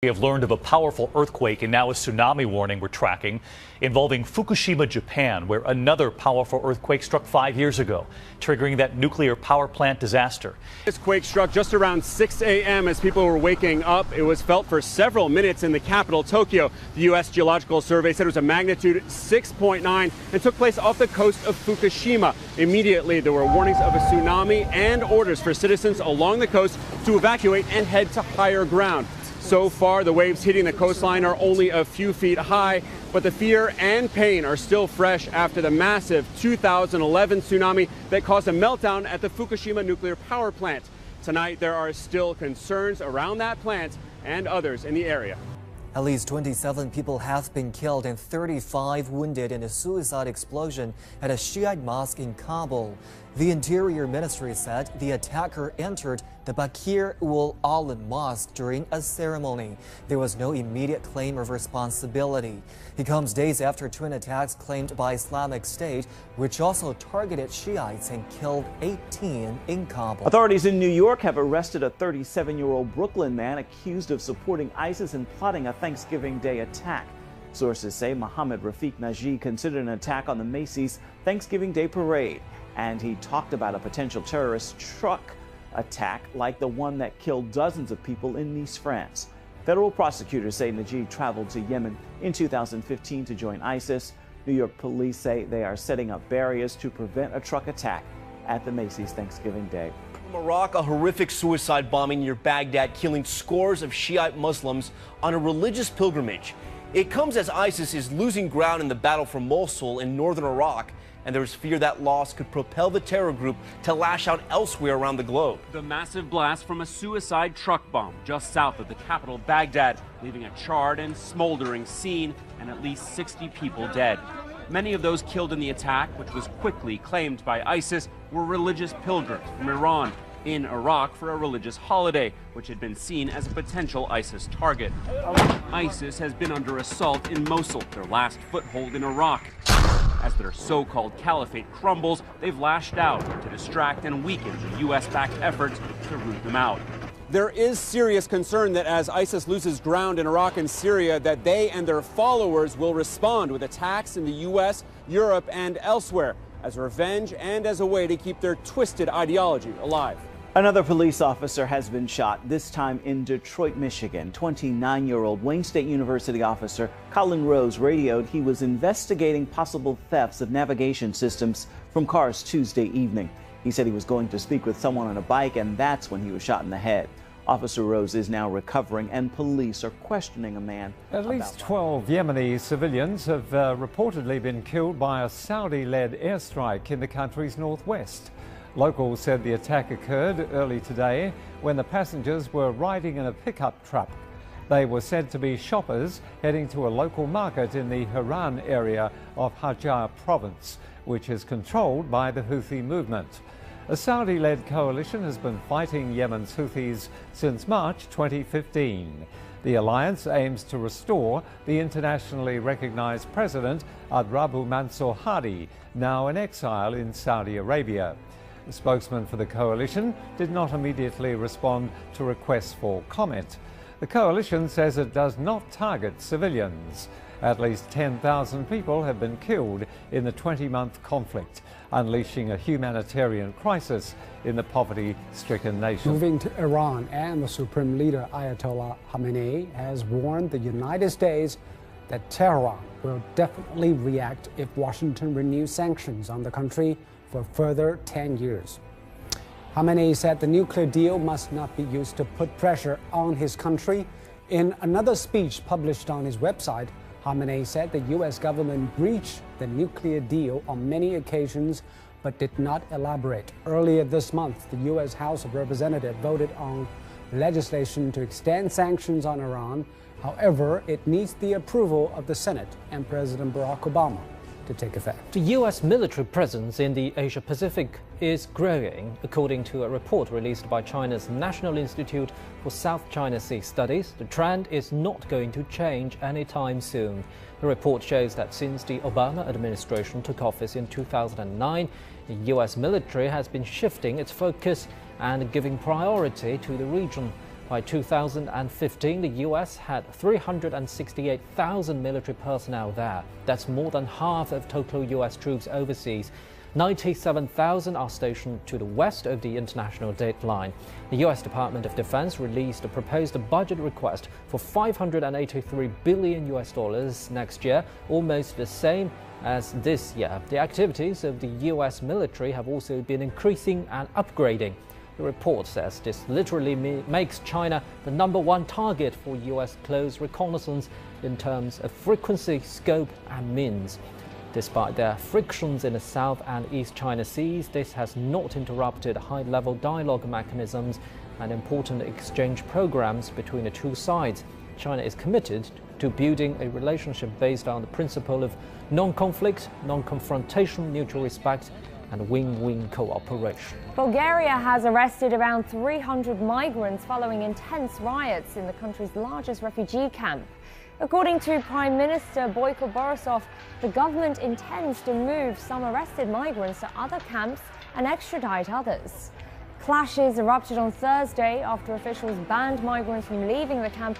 We have learned of a powerful earthquake and now a tsunami warning we're tracking involving Fukushima, Japan, where another powerful earthquake struck 5 years ago, triggering that nuclear power plant disaster. This quake struck just around 6 a.m. as people were waking up. It was felt for several minutes in the capital, Tokyo. The U.S. Geological Survey said it was a magnitude 6.9 and took place off the coast of Fukushima. Immediately, there were warnings of a tsunami and orders for citizens along the coast to evacuate and head to higher ground. So far, the waves hitting the coastline are only a few feet high, but the fear and pain are still fresh after the massive 2011 tsunami that caused a meltdown at the Fukushima nuclear power plant. Tonight, there are still concerns around that plant and others in the area. At least 27 people have been killed and 35 wounded in a suicide explosion at a Shiite mosque in Kabul. The Interior Ministry said the attacker entered the Bakir-ul-Alam Mosque during a ceremony. There was no immediate claim of responsibility. It comes days after twin attacks claimed by Islamic State, which also targeted Shiites and killed 18 in Kabul. Authorities in New York have arrested a 37-year-old Brooklyn man accused of supporting ISIS and plotting a Thanksgiving Day attack. Sources say Mohammed Rafiq Najee considered an attack on the Macy's Thanksgiving Day parade, and he talked about a potential terrorist truck attack like the one that killed dozens of people in Nice, France. Federal prosecutors say Najee traveled to Yemen in 2015 to join ISIS. New York police say they are setting up barriers to prevent a truck attack at the Macy's Thanksgiving Day. From Iraq, a horrific suicide bombing near Baghdad, killing scores of Shiite Muslims on a religious pilgrimage. It comes as ISIS is losing ground in the battle for Mosul in northern Iraq, and there is fear that loss could propel the terror group to lash out elsewhere around the globe. The massive blast from a suicide truck bomb just south of the capital, Baghdad, leaving a charred and smoldering scene and at least 60 people dead. Many of those killed in the attack, which was quickly claimed by ISIS, were religious pilgrims from Iran in Iraq for a religious holiday, which had been seen as a potential ISIS target. ISIS has been under assault in Mosul, their last foothold in Iraq. As their so-called caliphate crumbles, they've lashed out to distract and weaken the U.S.-backed efforts to root them out. There is serious concern that as ISIS loses ground in Iraq and Syria, that they and their followers will respond with attacks in the U.S., Europe, and elsewhere as revenge and as a way to keep their twisted ideology alive. Another police officer has been shot, this time in Detroit, Michigan. 29-year-old Wayne State University officer Colin Rose radioed he was investigating possible thefts of navigation systems from cars Tuesday evening. He said he was going to speak with someone on a bike, and that's when he was shot in the head. Officer Rose is now recovering, and police are questioning a man. At least 12 Yemeni civilians have reportedly been killed by a Saudi-led airstrike in the country's northwest. Locals said the attack occurred early today when the passengers were riding in a pickup truck. They were said to be shoppers heading to a local market in the Haran area of Hajar province, which is controlled by the Houthi movement. A Saudi-led coalition has been fighting Yemen's Houthis since March 2015. The alliance aims to restore the internationally recognized President Abdrabbuh Mansour Hadi, now in exile in Saudi Arabia. The spokesman for the coalition did not immediately respond to requests for comment. The coalition says it does not target civilians. At least 10,000 people have been killed in the 20-month conflict, unleashing a humanitarian crisis in the poverty-stricken nation. Moving to Iran, and the Supreme Leader Ayatollah Khamenei has warned the United States that Tehran will definitely react if Washington renews sanctions on the country for a further 10 years. Khamenei said the nuclear deal must not be used to put pressure on his country. In another speech published on his website, Khamenei said the U.S. government breached the nuclear deal on many occasions, but did not elaborate. Earlier this month, the U.S. House of Representatives voted on legislation to extend sanctions on Iran. However, it needs the approval of the Senate and President Barack Obama to take effect. The U.S. military presence in the Asia-Pacific is growing, according to a report released by China's National Institute for South China Sea Studies. The trend is not going to change anytime soon. The report shows that since the Obama administration took office in 2009, the U.S. military has been shifting its focus and giving priority to the region. By 2015, the US had 368,000 military personnel there. That's more than half of total US troops overseas. 97,000 are stationed to the west of the international date line. The US Department of Defense released a proposed budget request for $583 billion next year, almost the same as this year. The activities of the US military have also been increasing and upgrading. The report says this literally makes China the #1 target for US close reconnaissance in terms of frequency, scope and means. Despite their frictions in the South and East China Seas, this has not interrupted high-level dialogue mechanisms and important exchange programs between the two sides. China is committed to building a relationship based on the principle of non-conflict, non-confrontation, mutual respect and win-win cooperation. Bulgaria has arrested around 300 migrants following intense riots in the country's largest refugee camp. According to Prime Minister Boyko Borisov, the government intends to move some arrested migrants to other camps and extradite others. Clashes erupted on Thursday after officials banned migrants from leaving the camp